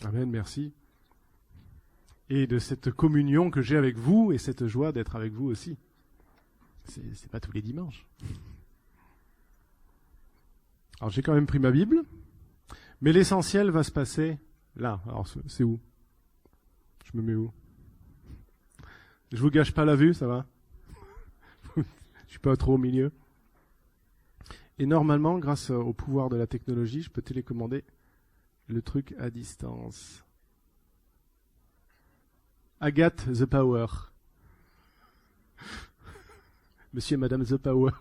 Amen, merci. Et de cette communion que j'ai avec vous et cette joie d'être avec vous aussi. C'est pas tous les dimanches. Alors j'ai quand même pris ma Bible, mais l'essentiel va se passer là. Alors c'est où? Je me mets où? Je vous gâche pas la vue, ça va? Je suis pas trop au milieu. Et normalement, grâce au pouvoir de la technologie, je peux télécommander le truc à distance. Agathe the Power. Monsieur et Madame the Power.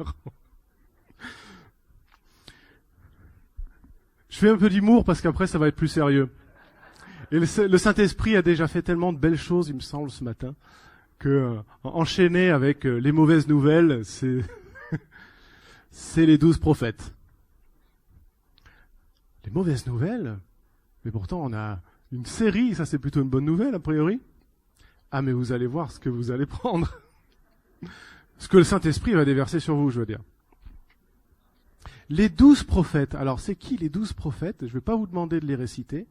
Je fais un peu d'humour parce qu'après ça va être plus sérieux. Et le Saint-Esprit a déjà fait tellement de belles choses, il me semble, ce matin, que enchaîner avec les mauvaises nouvelles, c'est les 12 prophètes. Les mauvaises nouvelles? Mais pourtant on a une série, ça c'est plutôt une bonne nouvelle a priori. Ah mais vous allez voir ce que vous allez prendre. Ce que le Saint-Esprit va déverser sur vous, je veux dire. Les 12 prophètes. Alors, c'est qui les 12 prophètes? Je ne vais pas vous demander de les réciter.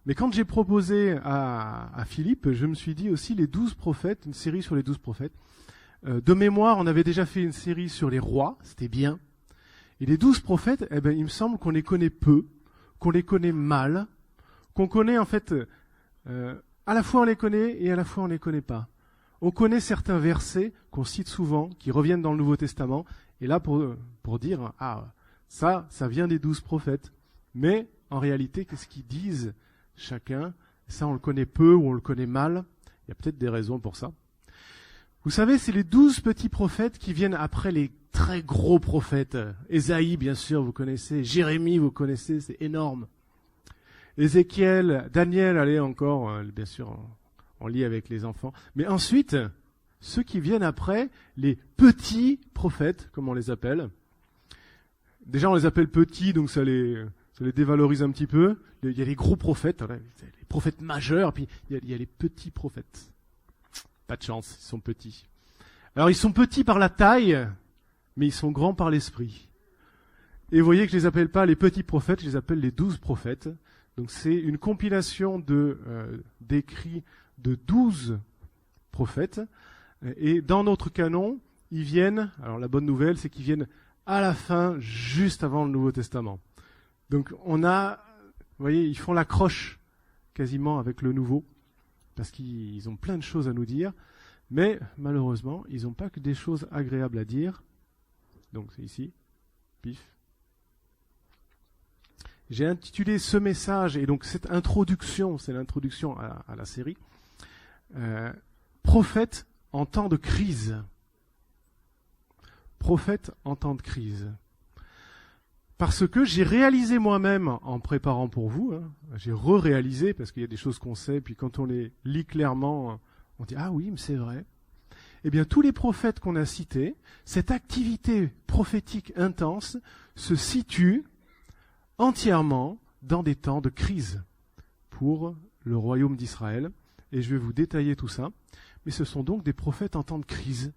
Mais quand j'ai proposé à Philippe, je me suis dit aussi les 12 prophètes, une série sur les 12 prophètes. De mémoire, on avait déjà fait une série sur les rois, c'était bien. Et les 12 prophètes, eh ben, il me semble qu'on les connaît peu, qu'on les connaît mal, qu'on connaît en fait, à la fois on les connaît et à la fois on les connaît pas. On connaît certains versets qu'on cite souvent, qui reviennent dans le Nouveau Testament, et là pour dire, ah, ça vient des 12 prophètes. Mais en réalité, qu'est-ce qu'ils disent chacun? Ça, on le connaît peu ou on le connaît mal. Il y a peut-être des raisons pour ça. Vous savez, c'est les 12 petits prophètes qui viennent après les très gros prophètes. Ésaïe, bien sûr, vous connaissez. Jérémie, vous connaissez, c'est énorme. Ézéchiel, Daniel, allez encore, bien sûr, on lit avec les enfants. Mais ensuite, ceux qui viennent après, les petits prophètes, comme on les appelle. Déjà, on les appelle petits, donc ça les dévalorise un petit peu. Il y a les gros prophètes, les prophètes majeurs, puis il y a les petits prophètes. Pas de chance, ils sont petits. Alors, ils sont petits par la taille, mais ils sont grands par l'esprit. Et vous voyez que je les appelle pas les petits prophètes, je les appelle les 12 prophètes. Donc, c'est une compilation d'écrits de 12 prophètes. Et dans notre canon, ils viennent, alors la bonne nouvelle, c'est qu'ils viennent à la fin, juste avant le Nouveau Testament. Donc on a, vous voyez, ils font l'accroche quasiment avec le Nouveau, parce qu'ils ont plein de choses à nous dire, mais malheureusement, ils n'ont pas que des choses agréables à dire. Donc c'est ici, pif. J'ai intitulé ce message, et donc cette introduction, c'est l'introduction à la série, Prophète en temps de crise. Prophète en temps de crise. Parce que j'ai réalisé moi-même, en préparant pour vous, j'ai réalisé parce qu'il y a des choses qu'on sait, puis quand on les lit clairement, on dit « Ah oui, mais c'est vrai ». Eh bien, tous les prophètes qu'on a cités, cette activité prophétique intense se situe entièrement dans des temps de crise pour le royaume d'Israël. Et je vais vous détailler tout ça. Mais ce sont donc des prophètes en temps de crise.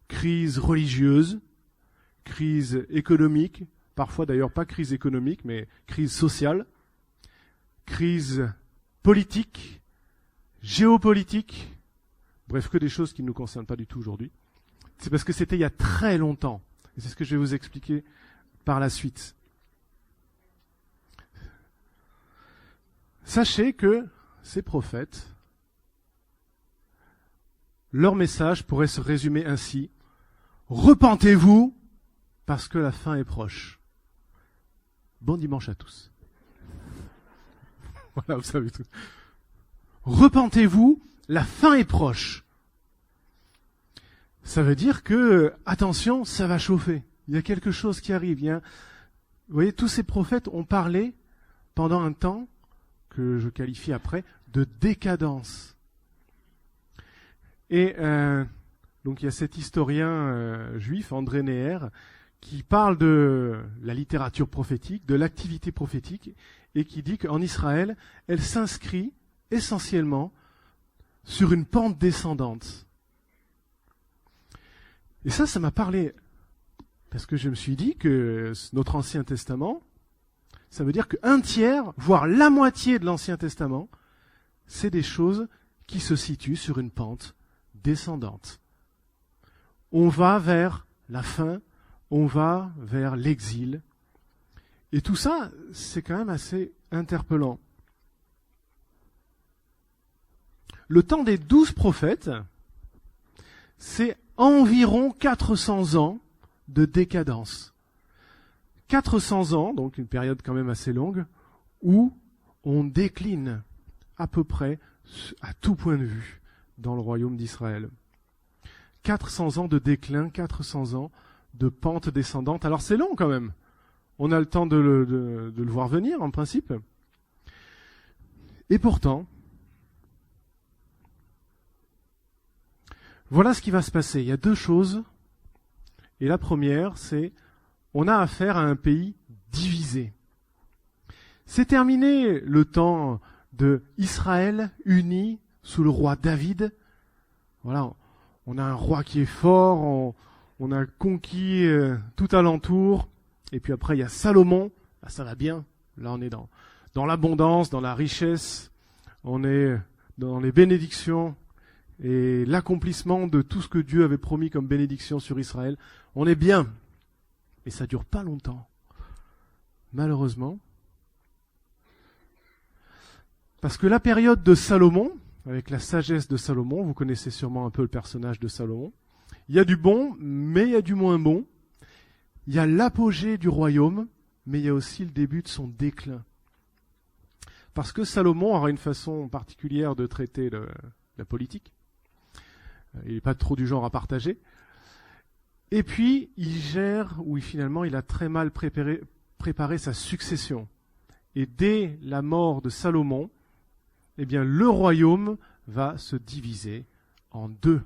Crise religieuse, crise économique, parfois d'ailleurs pas crise économique, mais crise sociale, crise politique, géopolitique, bref, que des choses qui ne nous concernent pas du tout aujourd'hui. C'est parce que c'était il y a très longtemps. Et c'est ce que je vais vous expliquer par la suite. Sachez que ces prophètes, leur message pourrait se résumer ainsi. Repentez-vous parce que la fin est proche. Bon dimanche à tous. Voilà, vous savez tout. Repentez-vous, la fin est proche. Ça veut dire que, attention, ça va chauffer. Il y a quelque chose qui arrive. Vous voyez, tous ces prophètes ont parlé pendant un temps que je qualifie après de décadence. Et donc il y a cet historien juif, André Neher, qui parle de la littérature prophétique, de l'activité prophétique, et qui dit qu'en Israël, elle s'inscrit essentiellement sur une pente descendante. Et ça m'a parlé, parce que je me suis dit que notre Ancien Testament, ça veut dire qu'un tiers, voire la moitié de l'Ancien Testament, c'est des choses qui se situent sur une pente descendante. On va vers la fin, on va vers l'exil. Et tout ça, c'est quand même assez interpellant. Le temps des 12 prophètes, c'est environ 400 ans de décadence. 400 ans, donc une période quand même assez longue, où on décline à peu près à tout point de vue dans le royaume d'Israël. 400 ans de déclin, 400 ans de pente descendante. Alors c'est long quand même. On a le temps de le voir venir en principe. Et pourtant, voilà ce qui va se passer. Il y a deux choses. Et la première, c'est on a affaire à un pays divisé. C'est terminé le temps de Israël uni sous le roi David. Voilà, on a un roi qui est fort, on a conquis tout alentour. Et puis après, il y a Salomon. Là, ça va bien. Là, on est dans l'abondance, dans la richesse. On est dans les bénédictions et l'accomplissement de tout ce que Dieu avait promis comme bénédiction sur Israël. On est bien. Et ça dure pas longtemps. Malheureusement. Parce que la période de Salomon, avec la sagesse de Salomon, vous connaissez sûrement un peu le personnage de Salomon, il y a du bon, mais il y a du moins bon. Il y a l'apogée du royaume, mais il y a aussi le début de son déclin. Parce que Salomon aura une façon particulière de traiter la politique. Il n'est pas trop du genre à partager. Et puis, il gère, finalement, il a très mal préparé sa succession. Et dès la mort de Salomon, eh bien, le royaume va se diviser en deux.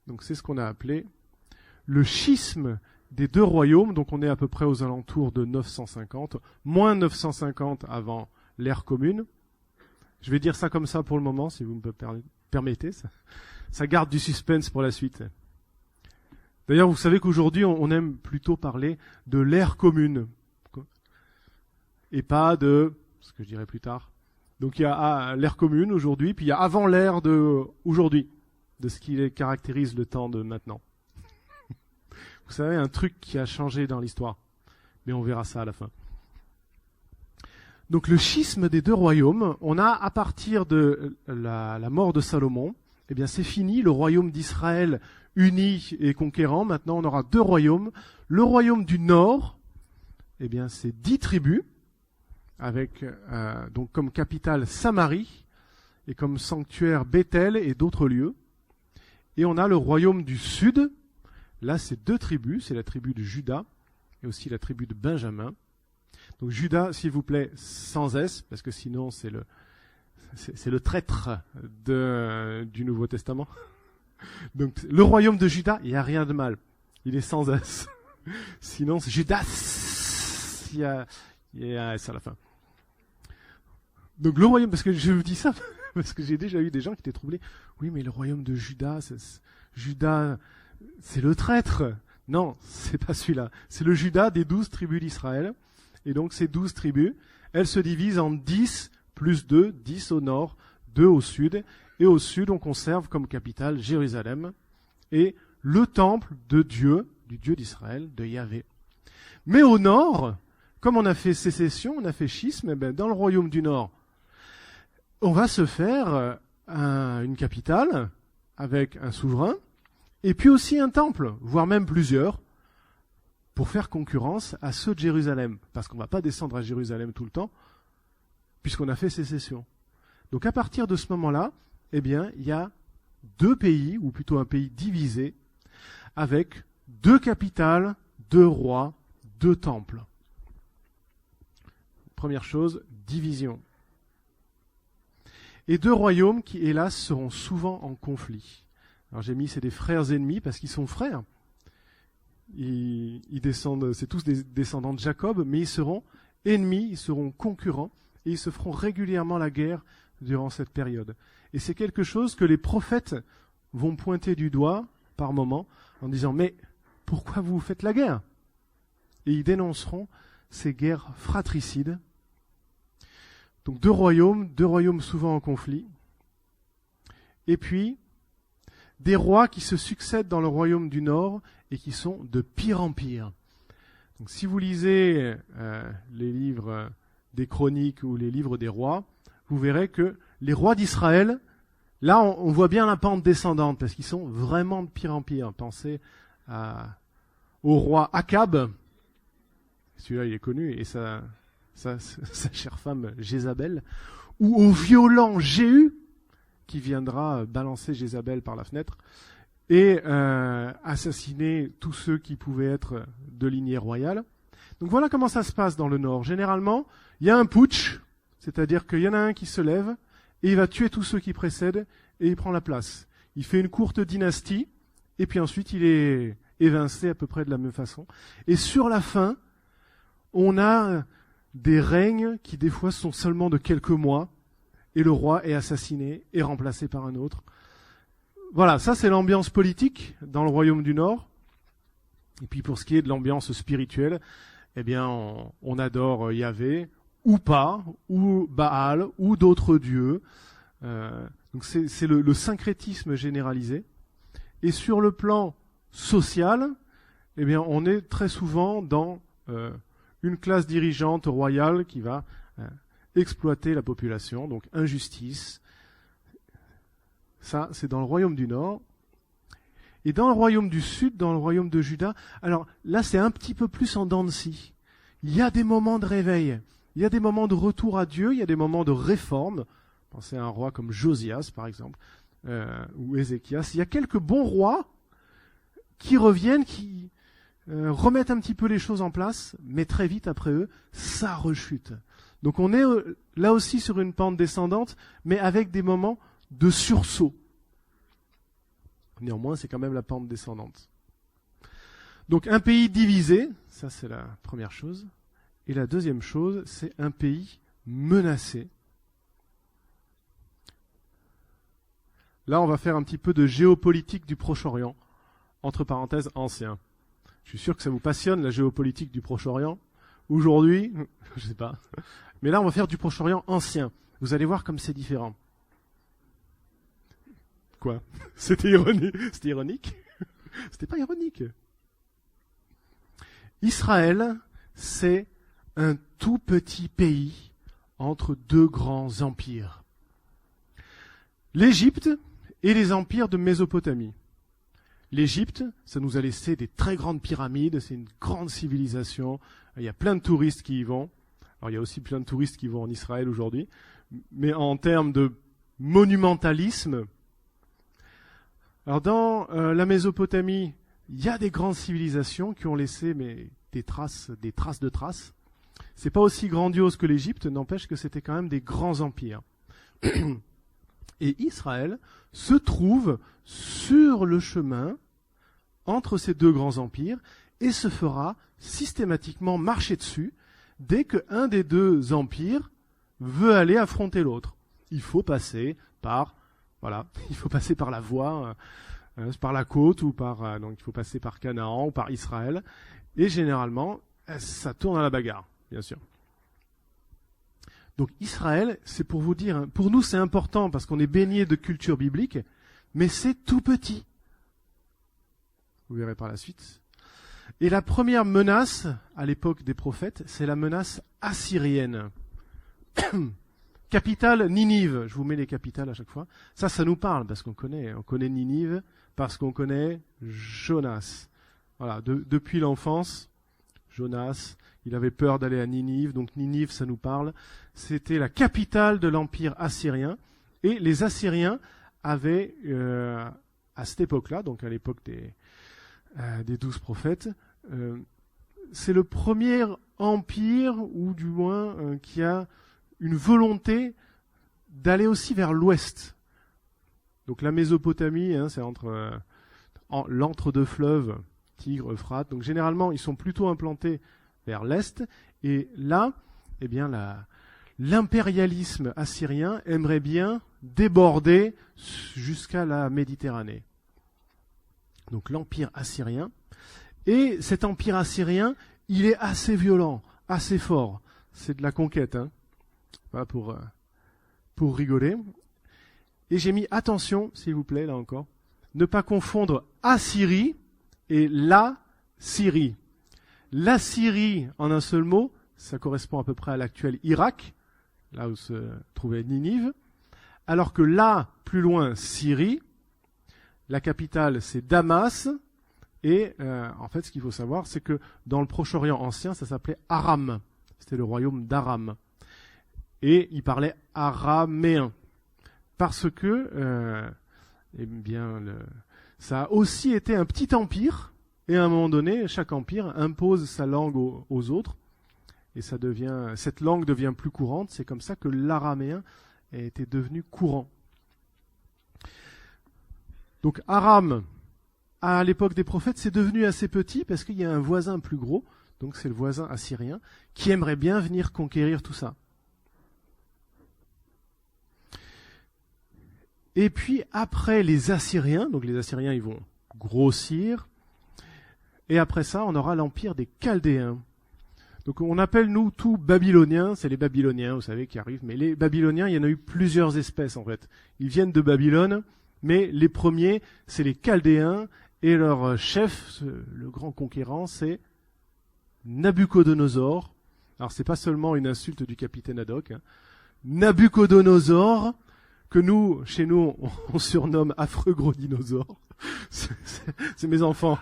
Donc c'est ce qu'on a appelé le schisme des deux royaumes. Donc on est à peu près aux alentours de 950, moins 950 avant l'ère commune. Je vais dire ça comme ça pour le moment, si vous me permettez. Ça garde du suspense pour la suite. D'ailleurs, vous savez qu'aujourd'hui, on aime plutôt parler de l'ère commune, et pas de ce que je dirai plus tard. Donc il y a l'ère commune aujourd'hui, puis il y a avant l'ère de aujourd'hui, de ce qui caractérise le temps de maintenant. Vous savez, un truc qui a changé dans l'histoire. Mais on verra ça à la fin. Donc le schisme des deux royaumes, on a à partir de la mort de Salomon, eh bien c'est fini, le royaume d'Israël uni et conquérant. Maintenant on aura deux royaumes. Le royaume du nord, eh bien c'est 10 tribus, avec donc comme capitale Samarie, et comme sanctuaire Bethel et d'autres lieux. Et on a le royaume du sud. Là, c'est 2 tribus, c'est la tribu de Juda et aussi la tribu de Benjamin. Donc Juda, s'il vous plaît, sans S, parce que sinon c'est le traître du Nouveau Testament. Donc le royaume de Juda, il n'y a rien de mal. Il est sans S. Sinon, c'est Judas. Il y a un S à la fin. Donc le royaume, parce que je vous dis ça, parce que j'ai déjà eu des gens qui étaient troublés. Oui, mais le royaume de Juda, Juda, c'est le traître. Non, c'est pas celui-là. C'est le Juda des 12 tribus d'Israël. Et donc ces 12 tribus, elles se divisent en 10 plus 2, 10 au nord, 2 au sud. Et au sud, on conserve comme capitale Jérusalem et le temple de Dieu, du Dieu d'Israël, de Yahvé. Mais au nord, comme on a fait sécession, on a fait schisme, dans le royaume du nord, on va se faire une capitale avec un souverain, et puis aussi un temple, voire même plusieurs, pour faire concurrence à ceux de Jérusalem. Parce qu'on ne va pas descendre à Jérusalem tout le temps, puisqu'on a fait sécession. Donc à partir de ce moment-là, eh bien, il y a 2 pays, ou plutôt un pays divisé, avec 2 capitales, 2 rois, 2 temples. Première chose, division. Et 2 royaumes qui, hélas, seront souvent en conflit. Alors j'ai mis, c'est des frères ennemis, parce qu'ils sont frères. Ils descendent, c'est tous des descendants de Jacob, mais ils seront ennemis, ils seront concurrents, et ils se feront régulièrement la guerre durant cette période. Et c'est quelque chose que les prophètes vont pointer du doigt par moment, en disant « Mais pourquoi vous faites la guerre ?» Et ils dénonceront ces guerres fratricides. Donc deux royaumes souvent en conflit. Et puis, des rois qui se succèdent dans le royaume du Nord et qui sont de pire en pire. Donc si vous lisez les livres des chroniques ou les livres des rois, vous verrez que les rois d'Israël, là on voit bien la pente descendante parce qu'ils sont vraiment de pire en pire. Pensez au roi Akab, celui-là il est connu, et sa chère femme Jézabel, ou au violent Jéhu, qui viendra balancer Jézabel par la fenêtre, et assassiner tous ceux qui pouvaient être de lignée royale. Donc voilà comment ça se passe dans le Nord. Généralement, il y a un putsch, c'est-à-dire qu'il y en a un qui se lève, et il va tuer tous ceux qui précèdent, et il prend la place. Il fait une courte dynastie, et puis ensuite il est évincé à peu près de la même façon. Et sur la fin, on a des règnes qui des fois sont seulement de quelques mois, et le roi est assassiné et remplacé par un autre. Voilà, ça c'est l'ambiance politique dans le royaume du Nord. Et puis pour ce qui est de l'ambiance spirituelle, eh bien on adore Yahvé, ou pas, ou Baal, ou d'autres dieux. Donc c'est le syncrétisme généralisé. Et sur le plan social, eh bien on est très souvent dans une classe dirigeante royale qui va exploiter la population, donc injustice. Ça, c'est dans le royaume du Nord. Et dans le royaume du Sud, dans le royaume de Juda, alors là, c'est un petit peu plus en dents de scie. Il y a des moments de réveil, il y a des moments de retour à Dieu, il y a des moments de réforme. Pensez à un roi comme Josias, par exemple, ou Ézéchias. Il y a quelques bons rois qui reviennent, qui remettent un petit peu les choses en place, mais très vite après eux, ça rechute. Donc on est là aussi sur une pente descendante, mais avec des moments de sursaut. Néanmoins, c'est quand même la pente descendante. Donc un pays divisé, ça c'est la première chose. Et la deuxième chose, c'est un pays menacé. Là, on va faire un petit peu de géopolitique du Proche-Orient, entre parenthèses ancien. Je suis sûr que ça vous passionne, la géopolitique du Proche-Orient. Aujourd'hui, je sais pas. Mais là, on va faire du Proche-Orient ancien. Vous allez voir comme c'est différent. Quoi? C'était ironique. C'était ironique? C'était pas ironique. Israël, c'est un tout petit pays entre deux grands empires. L'Égypte et les empires de Mésopotamie. L'Égypte, ça nous a laissé des très grandes pyramides, c'est une grande civilisation, il y a plein de touristes qui y vont. Alors il y a aussi plein de touristes qui vont en Israël aujourd'hui, mais en termes de monumentalisme, alors dans la Mésopotamie, il y a des grandes civilisations qui ont laissé des traces de traces. C'est pas aussi grandiose que l'Égypte, n'empêche que c'était quand même des grands empires. Et Israël se trouve sur le chemin entre ces deux grands empires et se fera systématiquement marcher dessus dès qu'un des deux empires veut aller affronter l'autre. Il faut passer par la voie, par la côte ou donc il faut passer par Canaan ou par Israël. Et généralement, ça tourne à la bagarre, bien sûr. Donc Israël, c'est pour vous dire, pour nous c'est important parce qu'on est baigné de culture biblique, mais c'est tout petit. Vous verrez par la suite. Et la première menace, à l'époque des prophètes, c'est la menace assyrienne. Capitale Ninive, je vous mets les capitales à chaque fois. Ça nous parle parce qu'on connaît Ninive, parce qu'on connaît Jonas. Voilà, depuis l'enfance, Jonas, il avait peur d'aller à Ninive, donc Ninive, ça nous parle. C'était la capitale de l'empire assyrien, et les Assyriens avaient, à cette époque-là, donc à l'époque des 12 prophètes, c'est le premier empire, ou du moins qui a une volonté d'aller aussi vers l'ouest. Donc la Mésopotamie, c'est entre l'entre-deux fleuves, Tigre, Euphrate. Donc généralement, ils sont plutôt implantés vers l'est. Et là, eh bien, l'impérialisme assyrien aimerait bien déborder jusqu'à la Méditerranée. Donc l'empire assyrien. Et cet empire assyrien, il est assez violent, assez fort. C'est de la conquête, voilà, pour rigoler. Et j'ai mis attention, s'il vous plaît, là encore, ne pas confondre Assyrie et la Syrie. La Syrie, en un seul mot, ça correspond à peu près à l'actuel Irak, là où se trouvait Ninive, alors que là, plus loin, Syrie, la capitale c'est Damas, et en fait ce qu'il faut savoir, c'est que dans le Proche-Orient ancien, ça s'appelait Aram, c'était le royaume d'Aram, et il parlait araméen, parce que ça a aussi été un petit empire. Et à un moment donné, chaque empire impose sa langue aux autres, et cette langue devient plus courante. C'est comme ça que l'araméen était devenu courant. Donc Aram, à l'époque des prophètes, c'est devenu assez petit parce qu'il y a un voisin plus gros, donc c'est le voisin assyrien, qui aimerait bien venir conquérir tout ça. Et puis après les Assyriens, donc les Assyriens ils vont grossir, et après ça, on aura l'empire des Chaldéens. Donc on appelle nous tout Babyloniens, c'est les Babyloniens, vous savez, qui arrivent. Mais les Babyloniens, il y en a eu plusieurs espèces en fait. Ils viennent de Babylone, mais les premiers, c'est les Chaldéens, et leur chef, le grand conquérant, c'est Nabuchodonosor. Alors c'est pas seulement une insulte du capitaine Haddock. Nabuchodonosor, que nous, chez nous, on surnomme affreux gros dinosaure. C'est mes enfants.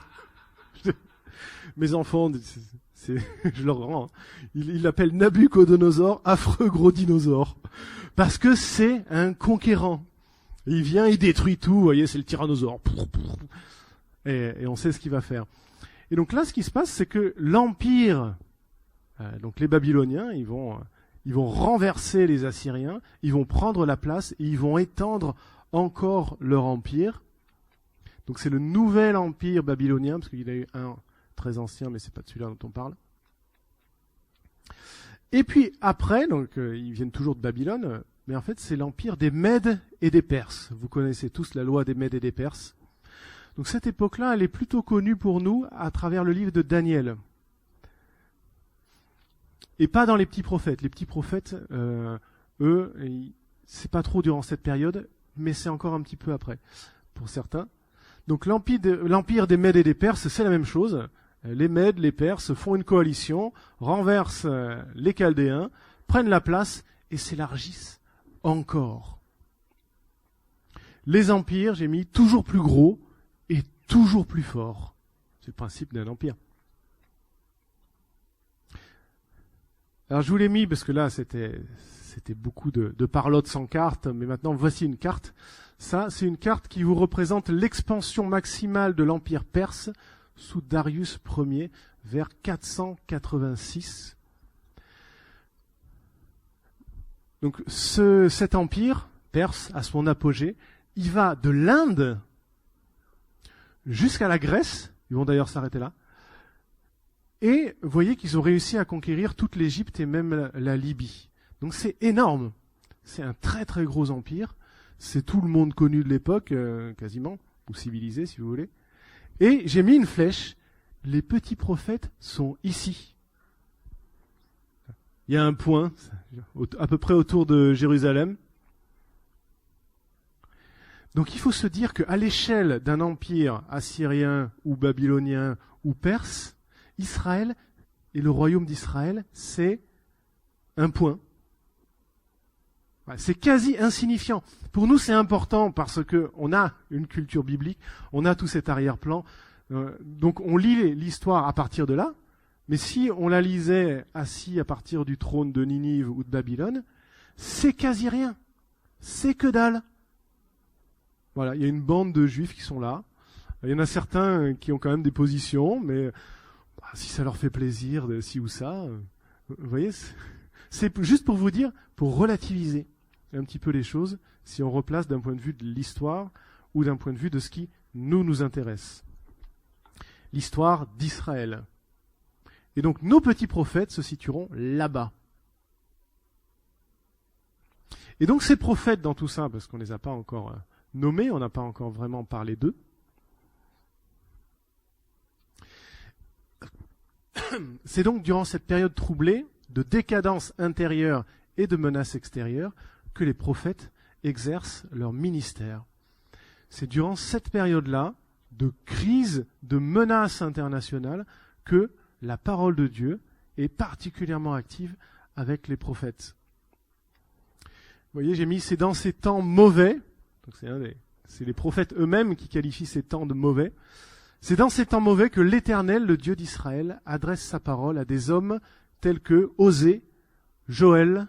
Mes enfants, je leur rends. Hein. Ils l'appellent Nabuchodonosor, affreux gros dinosaure, parce que c'est un conquérant. Il vient, il détruit tout. Vous voyez, c'est le tyrannosaure. Et on sait ce qu'il va faire. Et donc là, ce qui se passe, c'est que l'empire, donc les Babyloniens, ils vont renverser les Assyriens, ils vont prendre la place et ils vont étendre encore leur empire. Donc c'est le nouvel empire babylonien, parce qu'il y a eu un très ancien, mais c'est pas de celui-là dont on parle. Et puis après, donc ils viennent toujours de Babylone, mais en fait c'est l'empire des Mèdes et des Perses. Vous connaissez tous la loi des Mèdes et des Perses. Donc cette époque-là, elle est plutôt connue pour nous à travers le livre de Daniel. Et pas dans les petits prophètes. Les petits prophètes, eux, c'est pas trop durant cette période, mais c'est encore un petit peu après, pour certains. Donc l'empire des Mèdes et des Perses, c'est la même chose. Les Mèdes, les Perses font une coalition, renversent les Chaldéens, prennent la place et s'élargissent encore. Les empires, j'ai mis toujours plus gros et toujours plus forts. C'est le principe d'un empire. Alors je vous l'ai mis parce que là c'était beaucoup de parlotte sans carte, mais maintenant voici une carte. Ça, c'est une carte qui vous représente l'expansion maximale de l'Empire perse sous Darius Ier vers 486. Donc cet empire perse, à son apogée, il va de l'Inde jusqu'à la Grèce, ils vont d'ailleurs s'arrêter là, et vous voyez qu'ils ont réussi à conquérir toute l'Égypte et même la Libye. Donc c'est énorme, c'est un très très gros empire. C'est tout le monde connu de l'époque, quasiment, ou civilisé si vous voulez. Et j'ai mis une flèche, les petits prophètes sont ici. Il y a un point, à peu près autour de Jérusalem. Donc il faut se dire qu'à l'échelle d'un empire assyrien ou babylonien ou perse, Israël et le royaume d'Israël, c'est un point. C'est quasi insignifiant. Pour nous, c'est important parce que on a une culture biblique, on a tout cet arrière-plan. Donc on lit l'histoire à partir de là. Mais si on la lisait assis à partir du trône de Ninive ou de Babylone, c'est quasi rien. C'est que dalle. Voilà, il y a une bande de juifs qui sont là. Il y en a certains qui ont quand même des positions, mais si ça leur fait plaisir de ci ou ça, vous voyez, c'est juste pour vous dire, pour relativiser un petit peu les choses, si on replace d'un point de vue de l'histoire ou d'un point de vue de ce qui nous intéresse. L'histoire d'Israël. Et donc nos petits prophètes se situeront là-bas. Et donc ces prophètes dans tout ça, parce qu'on ne les a pas encore nommés, on n'a pas encore vraiment parlé d'eux, c'est donc durant cette période troublée, de décadence intérieure et de menaces extérieures que les prophètes exercent leur ministère. C'est durant cette période-là, de crise, de menaces internationales, que la parole de Dieu est particulièrement active avec les prophètes. Vous voyez, j'ai mis « c'est dans ces temps mauvais », donc c'est les prophètes eux-mêmes qui qualifient ces temps de mauvais, c'est dans ces temps mauvais que l'Éternel, le Dieu d'Israël, adresse sa parole à des hommes tels que Osée, Joël,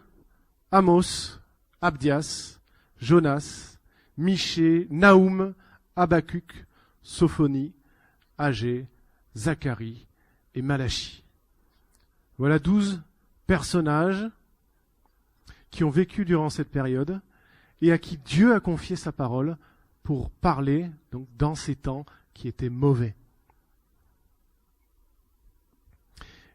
Amos, Abdias, Jonas, Michée, Naoum, Habacuc, Sophonie, Agé, Zacharie et Malachie. Voilà 12 personnages qui ont vécu durant cette période et à qui Dieu a confié sa parole pour parler donc dans ces temps qui étaient mauvais.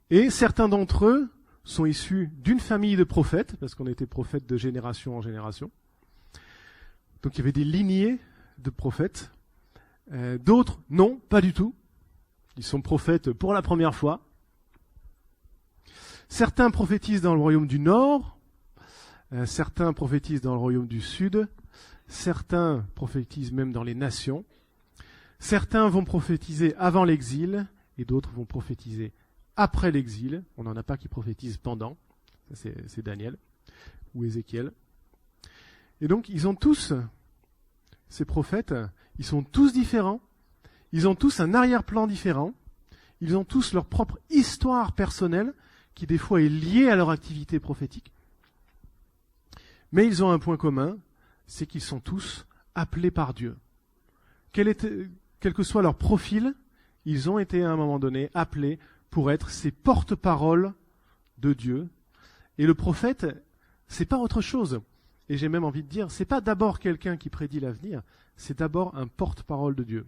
Et certains d'entre eux sont issus d'une famille de prophètes, parce qu'on était prophètes de génération en génération. Donc il y avait des lignées de prophètes. D'autres, non, pas du tout. Ils sont prophètes pour la première fois. Certains prophétisent dans le royaume du Nord, certains prophétisent dans le royaume du Sud, certains prophétisent même dans les nations. Certains vont prophétiser avant l'exil et d'autres vont prophétiser après l'exil. On n'en a pas qui prophétisent pendant. Ça, c'est Daniel ou Ézéchiel. Et donc, ils ont tous, ces prophètes, ils sont tous différents. Ils ont tous un arrière-plan différent. Ils ont tous leur propre histoire personnelle qui, des fois, est liée à leur activité prophétique. Mais ils ont un point commun, c'est qu'ils sont tous appelés par Dieu. Quel que soit leur profil, ils ont été à un moment donné appelés pour être ces porte-paroles de Dieu. Et le prophète, c'est pas autre chose. Et j'ai même envie de dire, c'est pas d'abord quelqu'un qui prédit l'avenir, c'est d'abord un porte-parole de Dieu.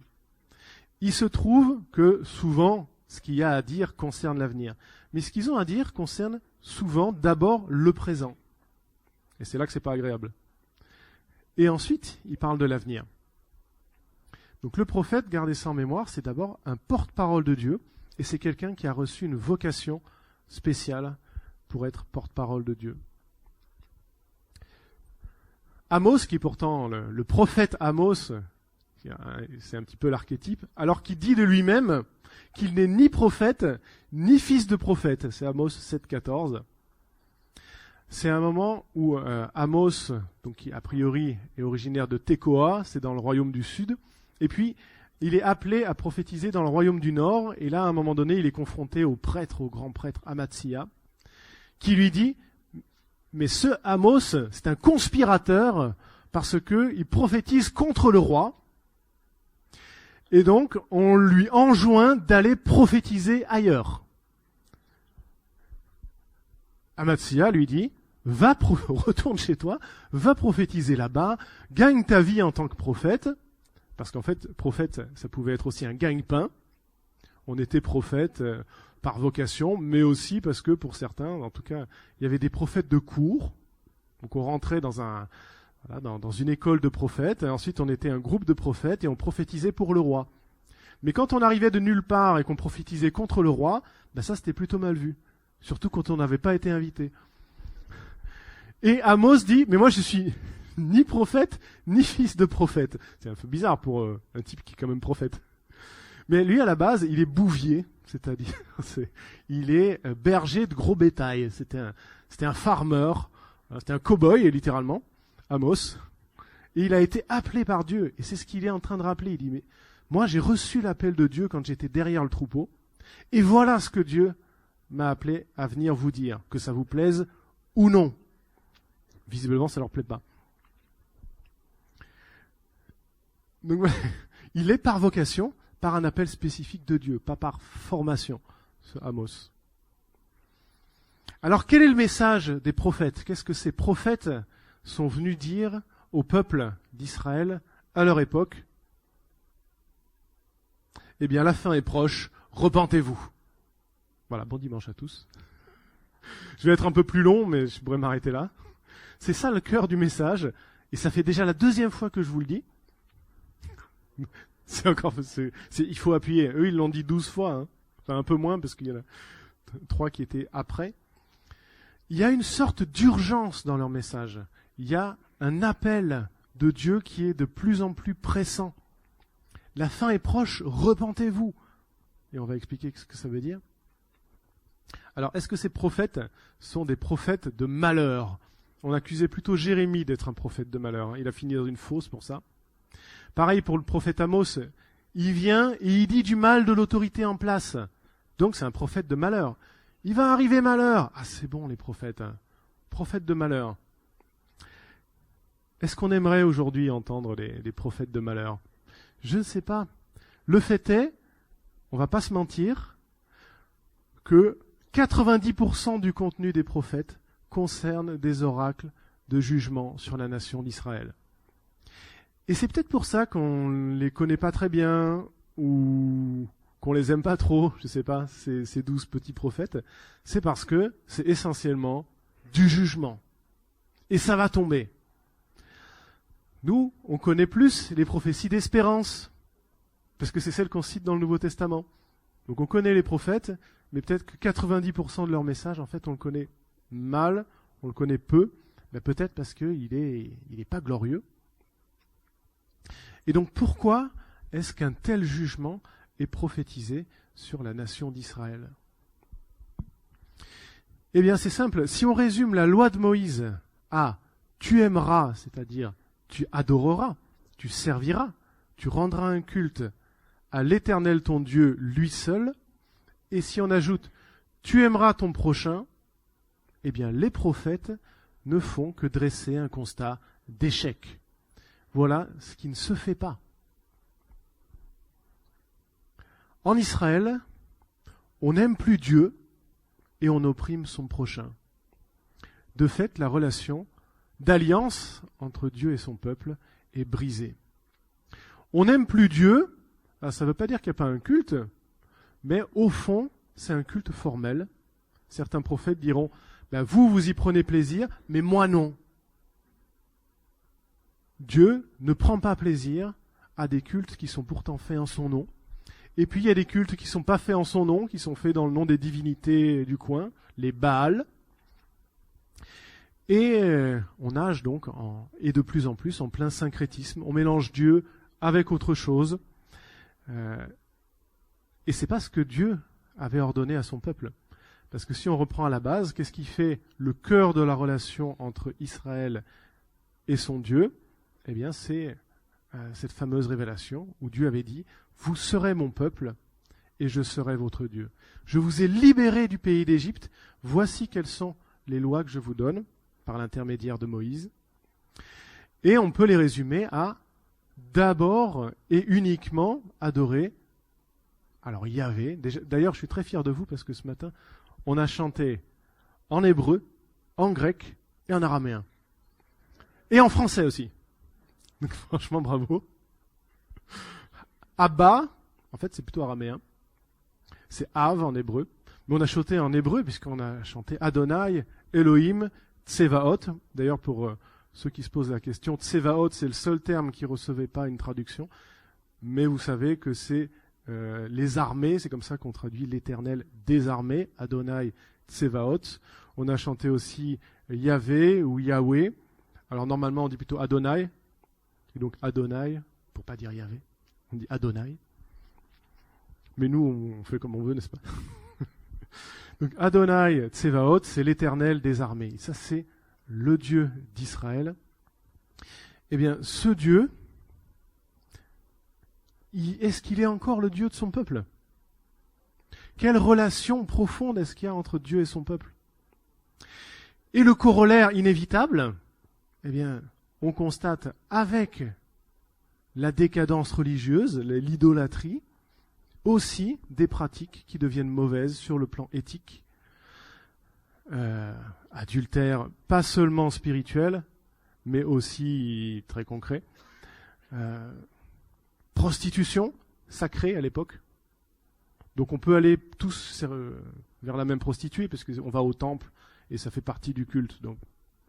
Il se trouve que souvent, ce qu'il y a à dire concerne l'avenir. Mais ce qu'ils ont à dire concerne souvent d'abord le présent. Et c'est là que c'est pas agréable. Et ensuite, il parle de l'avenir. Donc le prophète, gardez ça en mémoire, c'est d'abord un porte-parole de Dieu, et c'est quelqu'un qui a reçu une vocation spéciale pour être porte-parole de Dieu. Amos, qui est pourtant le prophète Amos, c'est un petit peu l'archétype, alors qu'il dit de lui-même qu'il n'est ni prophète, ni fils de prophète. C'est Amos 7,14. C'est un moment où Amos, donc qui a priori est originaire de Tekoa, c'est dans le royaume du Sud, et puis il est appelé à prophétiser dans le royaume du Nord, et là à un moment donné il est confronté au grand prêtre Amatsia, qui lui dit « Mais ce Amos, c'est un conspirateur, parce qu'il prophétise contre le roi, et donc on lui enjoint d'aller prophétiser ailleurs. » Amatsia lui dit « Retourne chez toi, va prophétiser là-bas, gagne ta vie en tant que prophète. » Parce qu'en fait, prophète, ça pouvait être aussi un gagne-pain. On était prophète par vocation, mais aussi parce que pour certains, en tout cas, il y avait des prophètes de cour. Donc on rentrait dans une école de prophètes, et ensuite on était un groupe de prophètes et on prophétisait pour le roi. Mais quand on arrivait de nulle part et qu'on prophétisait contre le roi, ben ça c'était plutôt mal vu. Surtout quand on n'avait pas été invité. Et Amos dit, mais moi je suis ni prophète, ni fils de prophète. C'est un peu bizarre pour un type qui est quand même prophète. Mais lui, à la base, il est bouvier, c'est-à-dire, il est berger de gros bétail. C'était un farmer, c'était un cow-boy, littéralement, Amos. Et il a été appelé par Dieu. Et c'est ce qu'il est en train de rappeler. Il dit, mais moi, j'ai reçu l'appel de Dieu quand j'étais derrière le troupeau. Et voilà ce que Dieu m'a appelé à venir vous dire, que ça vous plaise ou non. Visiblement, ça leur plaît pas. Donc, il est par vocation, par un appel spécifique de Dieu, pas par formation, ce Amos. Alors, quel est le message des prophètes ? Qu'est-ce que ces prophètes sont venus dire au peuple d'Israël à leur époque ? Eh bien, la fin est proche, repentez-vous. Voilà, bon dimanche à tous. Je vais être un peu plus long, mais je pourrais m'arrêter là. C'est ça le cœur du message, et ça fait déjà la deuxième fois que je vous le dis. Il faut appuyer. Eux, ils l'ont dit 12 fois. Hein. Enfin, un peu moins, parce qu'il y en a 3 qui étaient après. il y a une sorte d'urgence dans leur message. Il y a un appel de Dieu qui est de plus en plus pressant. La fin est proche, repentez-vous. Et on va expliquer ce que ça veut dire. Alors, est-ce que ces prophètes sont des prophètes de malheur? On accusait plutôt Jérémie d'être un prophète de malheur. Il a fini dans une fosse pour ça. Pareil pour le prophète Amos. Il vient et il dit du mal de l'autorité en place. Donc c'est un prophète de malheur. Il va arriver malheur. Ah, c'est bon les prophètes. Prophètes de malheur. Est-ce qu'on aimerait aujourd'hui entendre les prophètes de malheur? Je ne sais pas. Le fait est, on va pas se mentir, que 90% du contenu des prophètes concerne des oracles de jugement sur la nation d'Israël. Et c'est peut-être pour ça qu'on les connaît pas très bien, ou qu'on les aime pas trop, je sais pas, ces 12 petits prophètes. C'est parce que c'est essentiellement du jugement. Et ça va tomber. Nous, on connaît plus les prophéties d'espérance, parce que c'est celles qu'on cite dans le Nouveau Testament. Donc on connaît les prophètes, mais peut-être que 90% de leur message, en fait, on le connaît mal, on le connaît peu, mais peut-être parce qu'il est pas glorieux. Et donc pourquoi est-ce qu'un tel jugement est prophétisé sur la nation d'Israël? Eh bien c'est simple, si on résume la loi de Moïse à « tu aimeras », c'est-à-dire tu adoreras, tu serviras, tu rendras un culte à l'Éternel ton Dieu, lui seul, et si on ajoute « tu aimeras ton prochain », eh bien les prophètes ne font que dresser un constat d'échec. Voilà ce qui ne se fait pas. En Israël, on n'aime plus Dieu et on opprime son prochain. De fait, la relation d'alliance entre Dieu et son peuple est brisée. On n'aime plus Dieu, ça ne veut pas dire qu'il n'y a pas un culte, mais au fond, c'est un culte formel. Certains prophètes diront, vous y prenez plaisir, mais moi non. Dieu ne prend pas plaisir à des cultes qui sont pourtant faits en son nom. Et puis il y a des cultes qui ne sont pas faits en son nom, qui sont faits dans le nom des divinités du coin, les Baals. Et on nage donc, et de plus en plus, en plein syncrétisme. On mélange Dieu avec autre chose. Et c'est pas ce que Dieu avait ordonné à son peuple. Parce que si on reprend à la base, qu'est-ce qui fait le cœur de la relation entre Israël et son Dieu? Eh bien, c'est cette fameuse révélation où Dieu avait dit « Vous serez mon peuple et je serai votre Dieu. Je vous ai libéré du pays d'Égypte. Voici quelles sont les lois que je vous donne par l'intermédiaire de Moïse. » Et on peut les résumer à d'abord et uniquement adorer. Alors Yahvé, d'ailleurs je suis très fier de vous parce que ce matin on a chanté en hébreu, en grec et en araméen. Et en français aussi. Donc franchement bravo. Abba, en fait c'est plutôt araméen. C'est Av en hébreu. Mais on a chanté en hébreu puisqu'on a chanté Adonai, Elohim, Tsevaot. D'ailleurs pour ceux qui se posent la question, Tsevaot c'est le seul terme qui ne recevait pas une traduction. Mais vous savez que c'est les armées, c'est comme ça qu'on traduit l'Éternel des armées, Adonai Tsevaot. On a chanté aussi Yahvé ou Yahweh. Alors normalement on dit plutôt Adonai, et donc Adonai, pour pas dire Yahvé, on dit Adonai. Mais nous on fait comme on veut, n'est-ce pas? Donc Adonai Tsevaot, c'est l'Éternel des armées. Ça c'est le Dieu d'Israël. Eh bien ce Dieu, est-ce qu'il est encore le Dieu de son peuple? Quelle relation profonde est-ce qu'il y a entre Dieu et son peuple? Et le corollaire inévitable, eh bien, on constate avec la décadence religieuse, l'idolâtrie, aussi des pratiques qui deviennent mauvaises sur le plan éthique. Adultère, pas seulement spirituel, mais aussi très concret. Prostitution, sacrée à l'époque. Donc on peut aller tous vers la même prostituée, parce qu'on va au temple et ça fait partie du culte, donc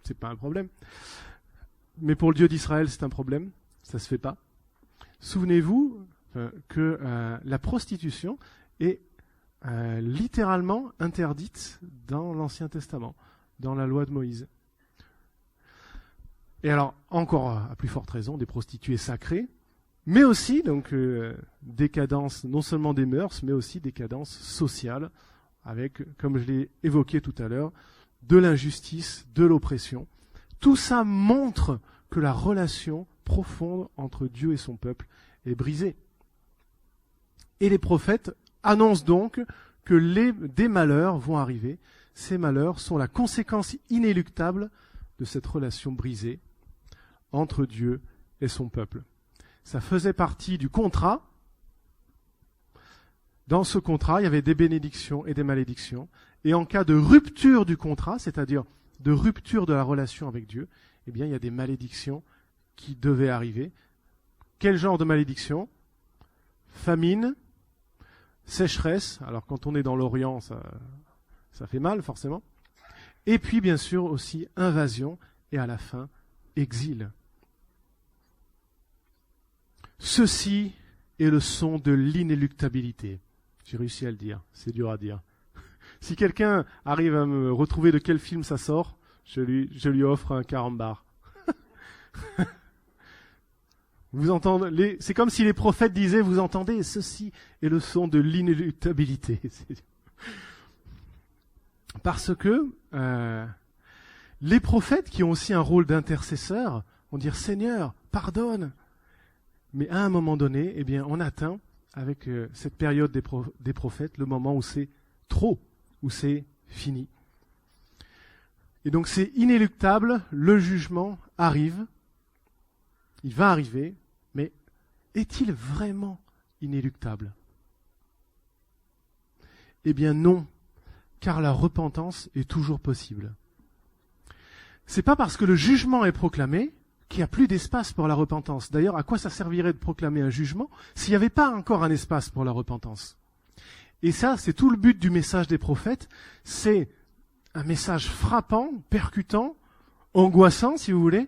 c'est pas un problème. Mais pour le Dieu d'Israël, c'est un problème, ça se fait pas. Souvenez-vous que la prostitution est littéralement interdite dans l'Ancien Testament. dans la loi de Moïse. Et alors, encore à plus forte raison, des prostituées sacrées, mais aussi donc décadence non seulement des mœurs, mais aussi décadence sociale, avec, comme je l'ai évoqué tout à l'heure, de l'injustice, de l'oppression. Tout ça montre que la relation profonde entre Dieu et son peuple est brisée. Et les prophètes annoncent donc que des malheurs vont arriver. Ces malheurs sont la conséquence inéluctable de cette relation brisée entre Dieu et son peuple. Ça faisait partie du contrat. Dans ce contrat, il y avait des bénédictions et des malédictions. Et en cas de rupture du contrat, c'est-à-dire de rupture de la relation avec Dieu, eh bien, il y a des malédictions qui devaient arriver. Quel genre de malédiction ? Famine, sécheresse. Alors, quand on est dans l'Orient, ça fait mal, forcément. Et puis, bien sûr, aussi invasion et à la fin, exil. Ceci est le son de l'inéluctabilité. J'ai réussi à le dire, c'est dur à dire. Si quelqu'un arrive à me retrouver de quel film ça sort, je lui offre un carambar. Vous entendez, c'est comme si les prophètes disaient, vous entendez, ceci est le son de l'inéluctabilité. Parce que les prophètes qui ont aussi un rôle d'intercesseur vont dire, Seigneur, pardonne. Mais à un moment donné, eh bien, on atteint, avec cette période des prophètes, le moment où c'est trop, où c'est fini. Et donc c'est inéluctable, le jugement arrive, il va arriver, mais est-il vraiment inéluctable ? Eh bien non, car la repentance est toujours possible. C'est pas parce que le jugement est proclamé qu'il n'y a plus d'espace pour la repentance. D'ailleurs, à quoi ça servirait de proclamer un jugement s'il n'y avait pas encore un espace pour la repentance ? Et ça, c'est tout le but du message des prophètes, c'est un message frappant, percutant, angoissant, si vous voulez,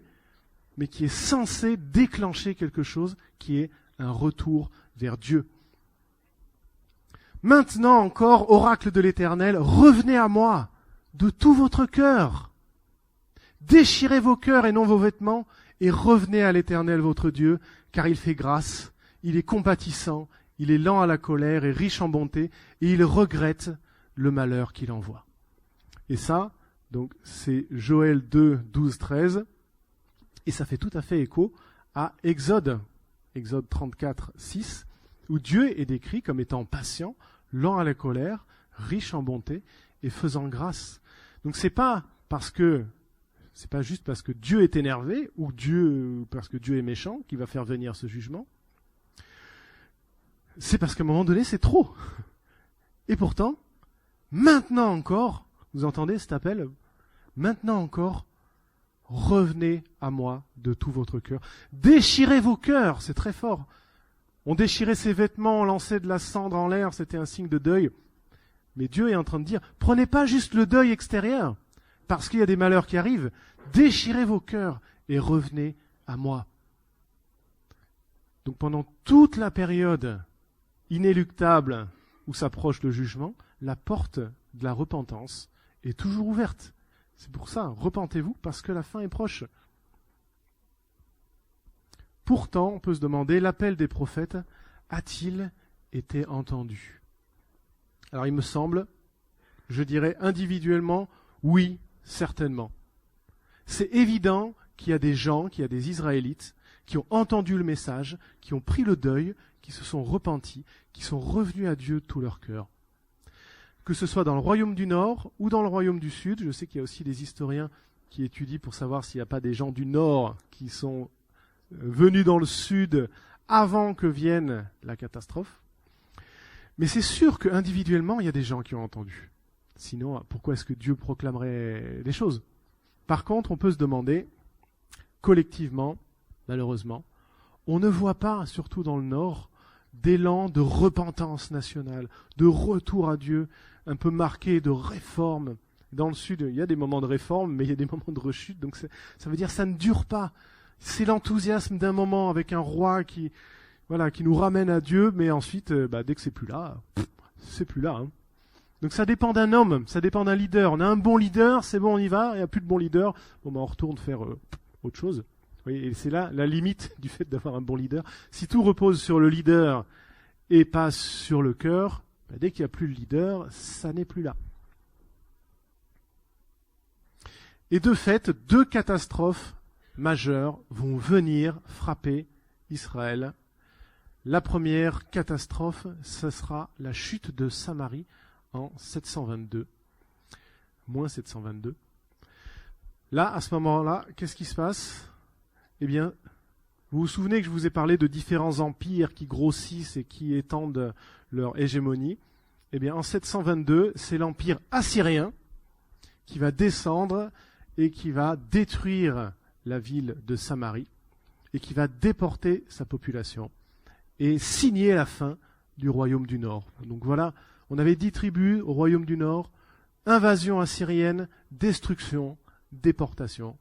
mais qui est censé déclencher quelque chose qui est un retour vers Dieu. Maintenant encore, oracle de l'Éternel, revenez à moi de tout votre cœur. Déchirez vos cœurs et non vos vêtements, et revenez à l'Éternel votre Dieu, car il fait grâce, il est compatissant, il est lent à la colère et riche en bonté, et il regrette le malheur qu'il envoie. Et ça, donc, c'est Joël 2, 12, 13, et ça fait tout à fait écho à Exode 34, 6, où Dieu est décrit comme étant patient, lent à la colère, riche en bonté et faisant grâce. Donc c'est pas juste parce que Dieu est énervé ou parce que Dieu est méchant qu'il va faire venir ce jugement. C'est parce qu'à un moment donné, c'est trop. Et pourtant, maintenant encore, vous entendez cet appel ? Maintenant encore, revenez à moi de tout votre cœur. Déchirez vos cœurs, c'est très fort. On déchirait ses vêtements, on lançait de la cendre en l'air, c'était un signe de deuil. Mais Dieu est en train de dire, prenez pas juste le deuil extérieur, parce qu'il y a des malheurs qui arrivent. Déchirez vos cœurs et revenez à moi. Donc pendant toute la période inéluctable où s'approche le jugement, la porte de la repentance est toujours ouverte. C'est pour ça, repentez-vous parce que la fin est proche. Pourtant, on peut se demander, l'appel des prophètes a-t-il été entendu ? Alors il me semble, je dirais individuellement, oui, certainement. C'est évident qu'il y a des gens, qu'il y a des Israélites qui ont entendu le message, qui ont pris le deuil, qui se sont repentis, qui sont revenus à Dieu de tout leur cœur. Que ce soit dans le royaume du Nord ou dans le royaume du Sud, je sais qu'il y a aussi des historiens qui étudient pour savoir s'il n'y a pas des gens du Nord qui sont venus dans le Sud avant que vienne la catastrophe. Mais c'est sûr qu'individuellement, il y a des gens qui ont entendu. Sinon, pourquoi est-ce que Dieu proclamerait des choses ? Par contre, on peut se demander, collectivement, malheureusement, on ne voit pas, surtout dans le Nord, d'élan de repentance nationale, de retour à Dieu, un peu marqué de réforme. Dans le Sud, il y a des moments de réforme, mais il y a des moments de rechute, donc ça veut dire que ça ne dure pas. C'est l'enthousiasme d'un moment avec un roi qui nous ramène à Dieu, mais ensuite, dès que c'est plus là, c'est plus là. Hein. Donc ça dépend d'un homme, ça dépend d'un leader. On a un bon leader, c'est bon, on y va. Il n'y a plus de bon leader, bon, ben, on retourne faire autre chose. Vous voyez, et c'est là la limite du fait d'avoir un bon leader. Si tout repose sur le leader et pas sur le cœur, ben, dès qu'il n'y a plus le leader, ça n'est plus là. Et de fait, 2 catastrophes majeures vont venir frapper Israël. La première catastrophe, ce sera la chute de Samarie en 722, moins 722. Là, à ce moment-là, qu'est-ce qui se passe ? Eh bien, vous vous souvenez que je vous ai parlé de différents empires qui grossissent et qui étendent leur hégémonie. Eh bien, en 722, c'est l'empire assyrien qui va descendre et qui va détruire la ville de Samarie et qui va déporter sa population et signer la fin du royaume du Nord. Donc voilà, on avait 10 tribus au royaume du Nord, invasion assyrienne, destruction, déportation.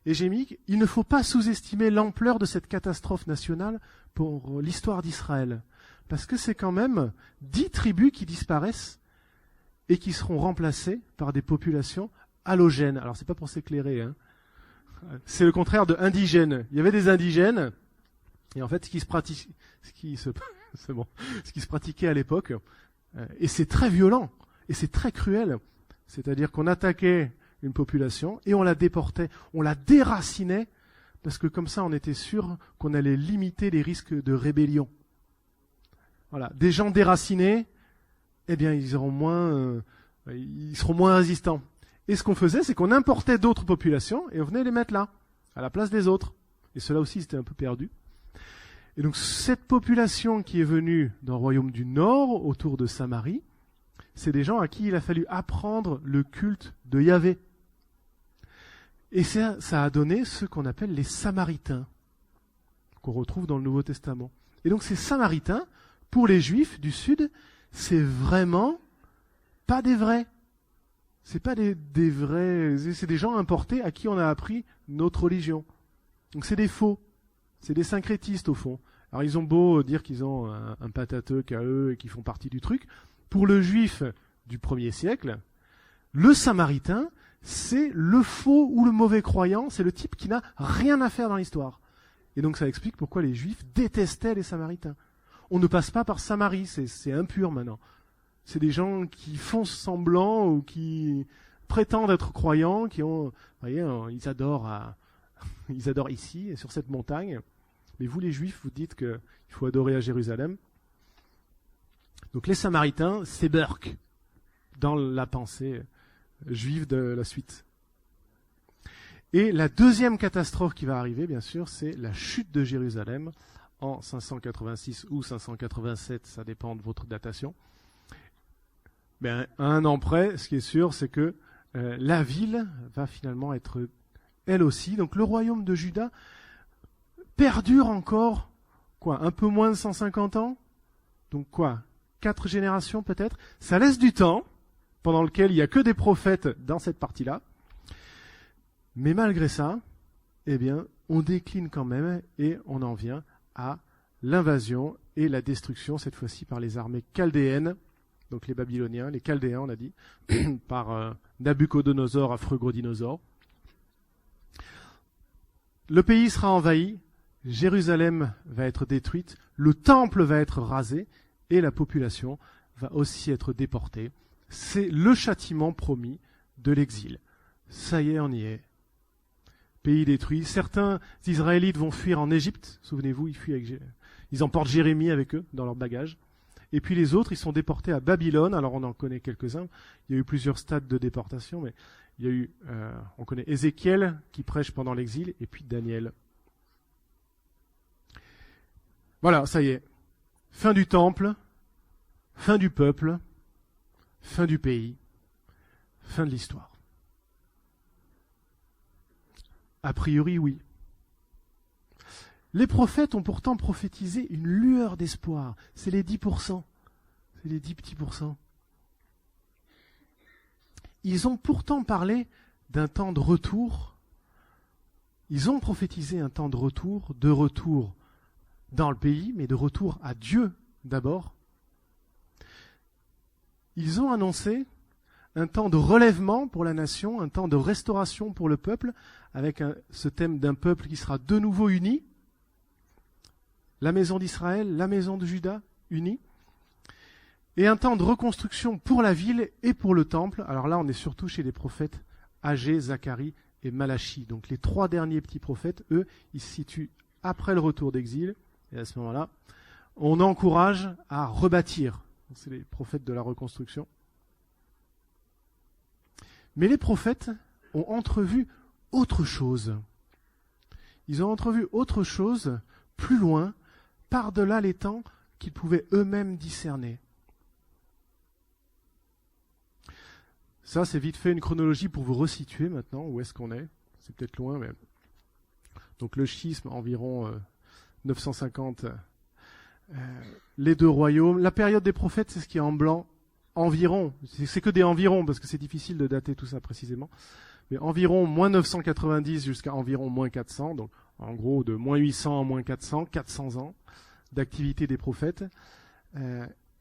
Et j'ai mis, il ne faut pas sous-estimer l'ampleur de cette catastrophe nationale pour l'histoire d'Israël, parce que c'est quand même 10 tribus qui disparaissent et qui seront remplacées par des populations allogènes. Alors c'est pas pour s'éclairer, hein. C'est le contraire de indigènes. Il y avait des indigènes, et en fait ce qui se pratiquait à l'époque, et c'est très violent, et c'est très cruel, c'est-à-dire qu'on attaquait une population et on la déportait, on la déracinait, parce que comme ça on était sûr qu'on allait limiter les risques de rébellion. Voilà, des gens déracinés, eh bien ils seront moins résistants. Et ce qu'on faisait, c'est qu'on importait d'autres populations et on venait les mettre là, à la place des autres. Et ceux-là aussi, c'était un peu perdu. Et donc cette population qui est venue dans le royaume du Nord, autour de Samarie, c'est des gens à qui il a fallu apprendre le culte de Yahvé. Et ça a donné ce qu'on appelle les Samaritains, qu'on retrouve dans le Nouveau Testament. Et donc ces Samaritains, pour les Juifs du Sud, c'est vraiment pas des vrais. C'est pas des vrais, c'est des gens importés à qui on a appris notre religion. Donc c'est des faux, c'est des syncrétistes au fond. Alors ils ont beau dire qu'ils ont un Pentateuque à eux et qu'ils font partie du truc. Pour le Juif du 1er siècle, le Samaritain, c'est le faux ou le mauvais croyant, c'est le type qui n'a rien à faire dans l'histoire. Et donc ça explique pourquoi les Juifs détestaient les Samaritains. On ne passe pas par Samarie, c'est impur maintenant. C'est des gens qui font semblant ou qui prétendent être croyants, qui ont, vous voyez, ils adorent ici, sur cette montagne. Mais vous, les Juifs, vous dites qu'il faut adorer à Jérusalem. Donc les Samaritains, c'est Burke, dans la pensée juive de la suite. Et la deuxième catastrophe qui va arriver, bien sûr, c'est la chute de Jérusalem en 586 ou 587, ça dépend de votre datation. Ben, à un an près, ce qui est sûr, c'est que la ville va finalement être elle aussi. Donc le royaume de Juda perdure encore, un peu moins de 150 ans. Donc 4 générations peut-être. Ça laisse du temps, pendant lequel il n'y a que des prophètes dans cette partie-là. Mais malgré ça, eh bien, on décline quand même et on en vient à l'invasion et la destruction, cette fois-ci par les armées chaldéennes. Donc les Babyloniens, les Chaldéens, on a dit, par Nabuchodonosor, affreux gros dinosaure. Le pays sera envahi, Jérusalem va être détruite, le temple va être rasé, et la population va aussi être déportée. C'est le châtiment promis de l'exil. Ça y est, on y est. Pays détruit. Certains Israélites vont fuir en Égypte. Souvenez-vous, ils emportent Jérémie avec eux dans leur bagage. Et puis les autres, ils sont déportés à Babylone. Alors on en connaît quelques-uns. Il y a eu plusieurs stades de déportation, mais il y a eu, on connaît Ézéchiel qui prêche pendant l'exil, et puis Daniel. Voilà, ça y est. Fin du temple, fin du peuple, fin du pays, fin de l'histoire. A priori, oui. Les prophètes ont pourtant prophétisé une lueur d'espoir. C'est les 10%. C'est les 10 petits pourcents. Ils ont pourtant parlé d'un temps de retour. Ils ont prophétisé un temps de retour dans le pays, mais de retour à Dieu d'abord. ils ont annoncé un temps de relèvement pour la nation, un temps de restauration pour le peuple, avec ce thème d'un peuple qui sera de nouveau uni, la maison d'Israël, la maison de Juda, unie, et un temps de reconstruction pour la ville et pour le temple. Alors là, on est surtout chez les prophètes Agé, Zacharie et Malachi. Donc les 3 derniers petits prophètes, eux, ils se situent après le retour d'exil, et à ce moment-là, on encourage à rebâtir. C'est les prophètes de la reconstruction. Mais les prophètes ont entrevu autre chose. Ils ont entrevu autre chose plus loin, par-delà les temps qu'ils pouvaient eux-mêmes discerner. Ça, c'est vite fait une chronologie pour vous resituer maintenant, où est-ce qu'on est. C'est peut-être loin, mais... Donc le schisme, environ 950, les 2 royaumes. La période des prophètes, c'est ce qui est en blanc, environ. C'est que des environs, parce que c'est difficile de dater tout ça précisément. Mais environ moins 990 jusqu'à environ moins 400, donc en gros de moins 800 à moins 400, 400 ans d'activité des prophètes.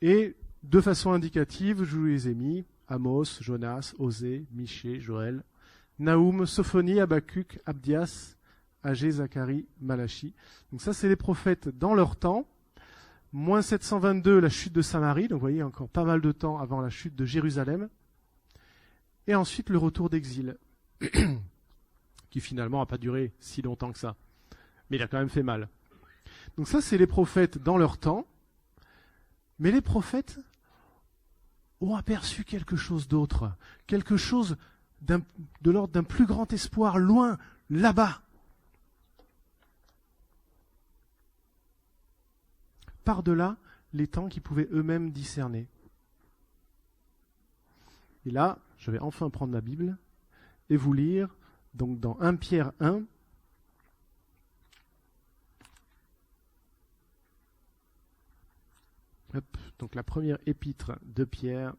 Et de façon indicative, je vous les ai mis, Amos, Jonas, Osée, Michée, Joël, Naoum, Sophonie, Habacuc, Abdias, Agé, Zacharie, Malachi. Donc ça, c'est les prophètes dans leur temps. Moins 722, la chute de Samarie. Donc vous voyez, encore pas mal de temps avant la chute de Jérusalem. Et ensuite, le retour d'exil, qui finalement n'a pas duré si longtemps que ça. Mais il a quand même fait mal. Donc ça, c'est les prophètes dans leur temps. Mais les prophètes ont aperçu quelque chose d'autre. Quelque chose de l'ordre d'un plus grand espoir, loin, là-bas. Par-delà les temps qu'ils pouvaient eux-mêmes discerner. Et là, je vais enfin prendre ma Bible et vous lire, donc dans 1 Pierre 1, donc la première épître de Pierre,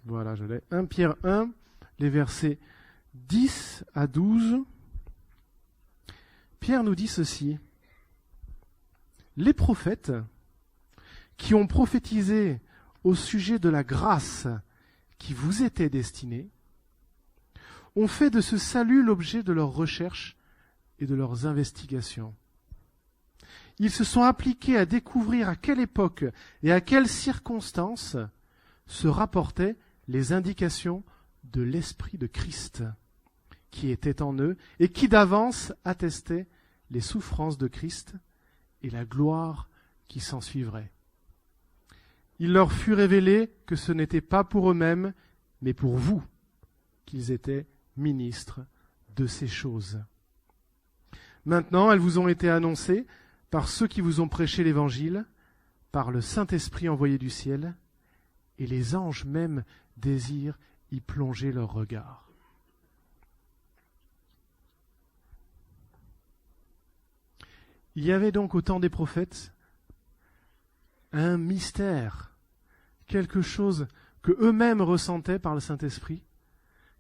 voilà, je l'ai, 1 Pierre 1, les versets 10 à 12, Pierre nous dit ceci: les prophètes qui ont prophétisé au sujet de la grâce qui vous était destinée ont fait de ce salut l'objet de leurs recherches et de leurs investigations. Ils se sont appliqués à découvrir à quelle époque et à quelles circonstances se rapportaient les indications de l'Esprit de Christ qui était en eux et qui d'avance attestait les souffrances de Christ et la gloire qui s'ensuivrait. Il leur fut révélé que ce n'était pas pour eux-mêmes, mais pour vous, qu'ils étaient ministres de ces choses. Maintenant, elles vous ont été annoncées par ceux qui vous ont prêché l'Évangile, par le Saint-Esprit envoyé du ciel, et les anges même désirent y plonger leur regard. Il y avait donc au temps des prophètes un mystère, quelque chose que eux-mêmes ressentaient par le Saint-Esprit,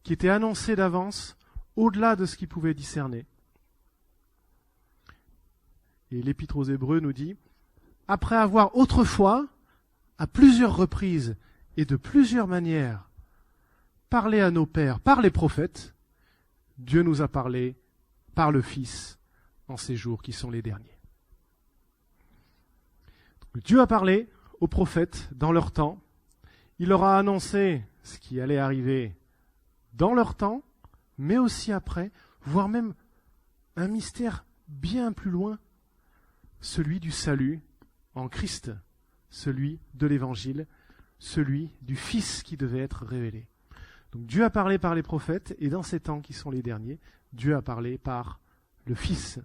qui était annoncé d'avance, au-delà de ce qu'ils pouvaient discerner. Et l'Épître aux Hébreux nous dit, après avoir autrefois, à plusieurs reprises et de plusieurs manières, parlé à nos pères par les prophètes, Dieu nous a parlé par le Fils en ces jours qui sont les derniers. Dieu a parlé aux prophètes dans leur temps. Il leur a annoncé ce qui allait arriver dans leur temps, mais aussi après, voire même un mystère bien plus loin, celui du salut en Christ, celui de l'Évangile, celui du Fils qui devait être révélé. Donc Dieu a parlé par les prophètes, et dans ces temps qui sont les derniers, Dieu a parlé par le Fils.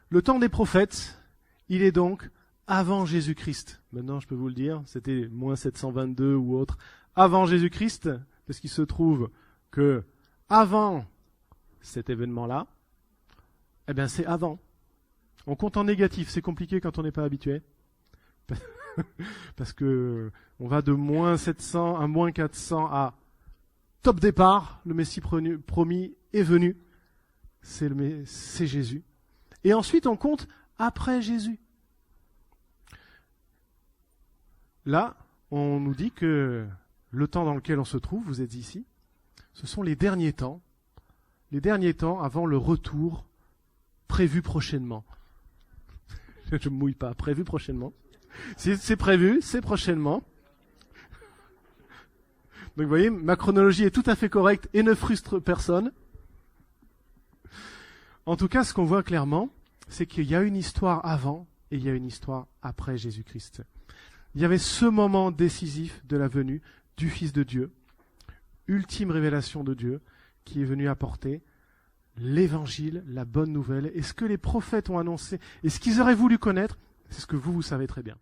Le temps des prophètes, il est donc avant Jésus-Christ. Maintenant, je peux vous le dire, c'était moins 722 ou autre, avant Jésus-Christ, parce qu'il se trouve que avant cet événement-là, eh bien c'est avant. On compte en négatif, c'est compliqué quand on n'est pas habitué. Parce que on va de moins 700 à moins 400 à top départ, le Messie promis est venu. c'est Jésus. Et ensuite, on compte après Jésus. Là, on nous dit que le temps dans lequel on se trouve, vous êtes ici, ce sont les derniers temps avant le retour prévu prochainement. Je ne me mouille pas, prévu prochainement. C'est prévu, c'est prochainement. Donc vous voyez, ma chronologie est tout à fait correcte et ne frustre personne. En tout cas, ce qu'on voit clairement, c'est qu'il y a une histoire avant et il y a une histoire après Jésus-Christ. Il y avait ce moment décisif de la venue du Fils de Dieu, ultime révélation de Dieu, qui est venu apporter l'évangile, la bonne nouvelle, et ce que les prophètes ont annoncé, et ce qu'ils auraient voulu connaître, c'est ce que vous savez très bien.